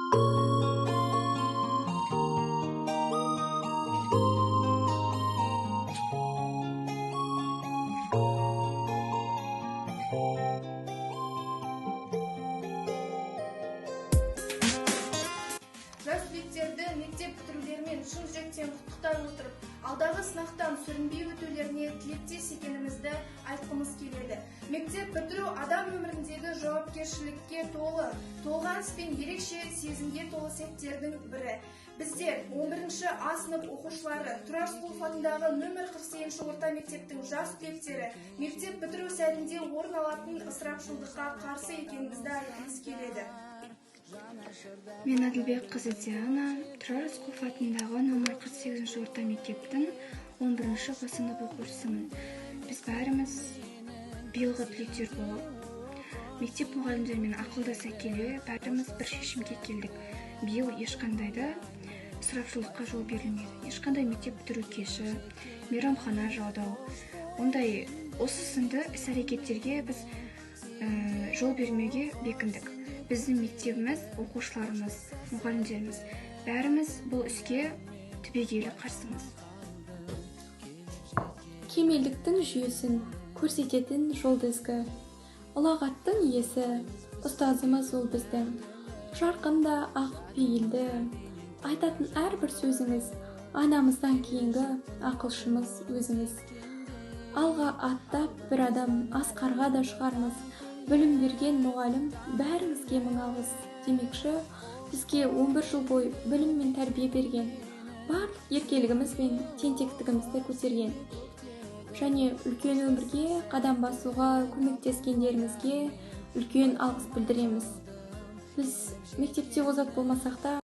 Жас түлектерді мектеп бітірулерімен шын жүректен құттықтай отырып, алдағы сынақтан сүрінбей өтулеріне тілектес екенімізді айтқымыз келеді. Мектеп бітіру адам өміріндегі жауапкершілікке толы, толғаныс пен ерекше сезімге толы сәттердің бірі. Біздер 11-ші А сынып оқушылары Тұрар Рысқұлов атындағы нөмір 48-ші орта мектептің жас түлектері мектеп бітіру сәтінде орын алатын ысырапшылдыққа қарсы екенімізді айтқымыз келеді. Мен Әділбек қызы Диана, Тұрар Рысқұлов атындағы нөмір 48-ші орта мектептің 11-ші Б сынып оқушысымын. Біз бәріміз биылғы түлектер болып, мектеп мұғалімдерімен ақылдаса келе, бәріміз бір шешімге келдік. Биыл ешқандай да ысырапшылдыққа жол берілмеді. Ешқандай мектеп бітіру кеші, мейрамхана жалдау, ондай осы сынды іс-әрекеттерге біз жол бермеуге бекіндік. Біздің мектебіміз, оқушыларымыз, мұғалімдеріміз, бәріміз бұл іске түбегейлі қарсымыз. Кемелдіктің жүйесін көрсететін жұлдызғы, ұлағаттың иесі, ұстазымыз ол біздің. Жарқында ақ пейілді, айтатын әрбір сөзіңіз, анамыздан кейінгі ақылшымыз өзіңіз. Алға аттап бір адам асқарға да шығармыз. Білім берген мұғалім бәрімізге мың алғыс. Демекші, бізге 11 жыл бой білім мен тәрбие берген, барлық еркелігіміз бен тентектігімізді көтерген. Және үлкен өмірге қадам басуға көмектескендерімізге үлкен алғыс білдіреміз. Біз мектепте озат болмасақ та,